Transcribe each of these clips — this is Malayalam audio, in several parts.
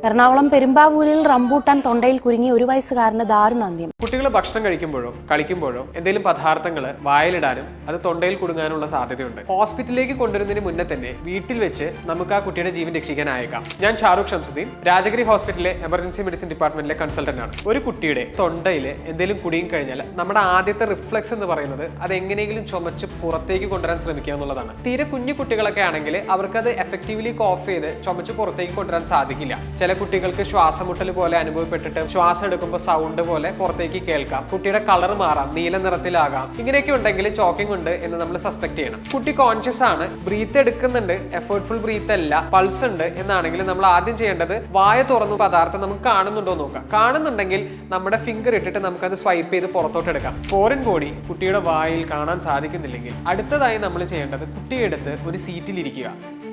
എറണാകുളം പെരുമ്പാവൂരിൽ റംബൂട്ടാൻ തൊണ്ടയിൽ കുരുങ്ങി 1 വയസ്സുകാരന് ദാരുണാന്ത്യം. കുട്ടികൾ ഭക്ഷണം കഴിക്കുമ്പോഴോ കളിക്കുമ്പോഴോ എന്തെങ്കിലും പദാർത്ഥങ്ങൾ വായിലിടാനും അത് തൊണ്ടയിൽ കുടുങ്ങാനുള്ള സാധ്യതയുണ്ട്. ഹോസ്പിറ്റലിലേക്ക് കൊണ്ടുവരുന്നതിന് മുന്നേ തന്നെ വീട്ടിൽ വെച്ച് നമുക്ക് ആ കുട്ടിയുടെ ജീവൻ രക്ഷിക്കാനായേക്കാം. ഞാൻ ഷാറൂഖ് ഷംസുദ്ദീൻ, രാജഗിരി ഹോസ്പിറ്റലിലെ എമർജൻസി മെഡിസിൻ ഡിപ്പാർട്ട്മെന്റിലെ കൺസൾട്ടന്റ് ആണ്. ഒരു കുട്ടിയുടെ തൊണ്ടയിൽ എന്തെങ്കിലും കുടുങ്ങി കഴിഞ്ഞാൽ നമ്മുടെ ആദ്യത്തെ റിഫ്ലക്സ് എന്ന് പറയുന്നത് അത് എങ്ങനെയെങ്കിലും ചുമച്ച് പുറത്തേക്ക് കൊണ്ടുവരാൻ ശ്രമിക്കുക എന്നുള്ളതാണ്. തീരെ കുഞ്ഞു കുട്ടികളൊക്കെ ആണെങ്കിൽ അവർക്ക് അത് എഫക്റ്റീവ്ലി കോഫ് ചെയ്ത് ചുമച്ച് പുറത്തേക്ക് കൊണ്ടുവരാൻ സാധിക്കില്ല. ചില കുട്ടികൾക്ക് ശ്വാസമുട്ടൽ പോലെ അനുഭവപ്പെട്ടിട്ട് ശ്വാസം എടുക്കുമ്പോൾ സൗണ്ട് പോലെ പുറത്തേക്ക് കേൾക്കാം. കുട്ടിയുടെ കളർ മാറാം, നീല നിറത്തിലാകാം. ഇങ്ങനെയൊക്കെ ഉണ്ടെങ്കിൽ ചോക്കിംഗ് ഉണ്ട് എന്ന് നമ്മൾ സസ്പെക്ട് ചെയ്യണം. കുട്ടി കോൺഷ്യസ് ആണ്, ബ്രീത്ത് എടുക്കുന്നുണ്ട്, എഫേർട്ട്ഫുൾ ബ്രീത്ത് അല്ല, പൾസ് ഉണ്ട് എന്നാണെങ്കിൽ നമ്മൾ ആദ്യം ചെയ്യേണ്ടത് വായ തുറന്നു പദാർത്ഥം നമുക്ക് കാണുന്നുണ്ടോ നോക്കാം. കാണുന്നുണ്ടെങ്കിൽ നമ്മുടെ ഫിംഗർ ഇട്ടിട്ട് നമുക്കത് സ്വൈപ്പ് ചെയ്ത് പുറത്തോട്ട് എടുക്കാം. ഫോറിൻ ബോഡി കുട്ടിയുടെ വായിൽ കാണാൻ സാധിക്കുന്നില്ലെങ്കിൽ അടുത്തതായി നമ്മൾ ചെയ്യേണ്ടത് കുട്ടിയെടുത്ത് ഒരു സീറ്റിൽ ഇരിക്കുക.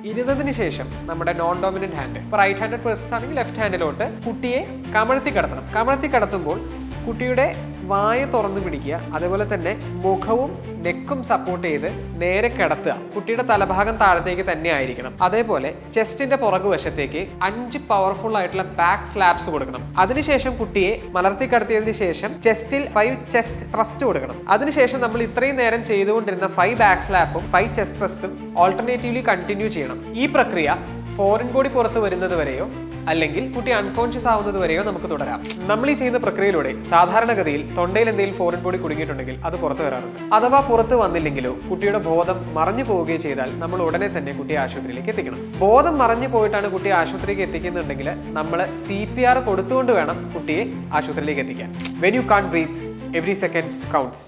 ഇരുന്നതിന് ശേഷം നമ്മുടെ നോൺ ഡോമിനന്റ് ഹാൻഡ്, ഇപ്പോൾ റൈറ്റ് ഹാൻഡഡ് പേഴ്സൺ ആണെങ്കിൽ ലെഫ്റ്റ് ഹാൻഡിലോട്ട് കുട്ടിയെ കമഴ്ത്തി കിടത്തണം. കമഴ്ത്തി കിടത്തുമ്പോൾ കുട്ടിയുടെ വായ തുറന്നു പിടിക്കുക, അതേപോലെ തന്നെ മുഖവും നെക്കും സപ്പോർട്ട് ചെയ്ത് നേരെ കിടത്തുക. കുട്ടിയുടെ തലഭാഗം താഴത്തേക്ക് തന്നെ ആയിരിക്കണം. അതേപോലെ ചെസ്റ്റിന്റെ പുറകുവശത്തേക്ക് 5 പവർഫുൾ ആയിട്ടുള്ള ബാക്ക് സ്ലാപ്സ് കൊടുക്കണം. അതിനുശേഷം കുട്ടിയെ മലർത്തി കിടത്തിയതിനു ശേഷം ചെസ്റ്റിൽ 5 ചെസ്റ്റ് ത്രസ്റ്റ് കൊടുക്കണം. അതിനുശേഷം നമ്മൾ ഇത്രയും നേരം ചെയ്തുകൊണ്ടിരുന്ന 5 ബാക്ക് സ്ലാപ്പും 5 ചെസ്റ്റ് ത്രസ്റ്റും ഓൾട്ടർനേറ്റീവ്ലി കണ്ടിന്യൂ ചെയ്യണം. ഈ പ്രക്രിയ ഫോറിൻ ബോഡി പുറത്ത് വരുന്നത് വരെയോ അല്ലെങ്കിൽ കുട്ടി അൺകോൺഷ്യസ് ആവുന്നത് വരെയോ നമുക്ക് തുടരാം. നമ്മൾ ഈ ചെയ്യുന്ന പ്രക്രിയയിലൂടെ സാധാരണഗതിയിൽ തൊണ്ടയിൽ എന്തെങ്കിലും ഫോറിൻ ബോഡി കുടുങ്ങിയിട്ടുണ്ടെങ്കിൽ അത് പുറത്ത് വരാറുണ്ട്. അഥവാ പുറത്ത് വന്നില്ലെങ്കിലോ കുട്ടിയുടെ ബോധം മറഞ്ഞു പോവുകയോ ചെയ്താൽ നമ്മൾ ഉടനെ തന്നെ കുട്ടിയെ ആശുപത്രിയിലേക്ക് എത്തിക്കണം. ബോധം മറഞ്ഞു പോയിട്ടാണ് കുട്ടിയെ ആശുപത്രിയിലേക്ക് എത്തിക്കുന്നുണ്ടെങ്കിൽ നമ്മൾ CPR കൊടുത്തുകൊണ്ട് വേണം കുട്ടിയെ ആശുപത്രിയിലേക്ക് എത്തിക്കാൻ. When you can't breathe, every second counts.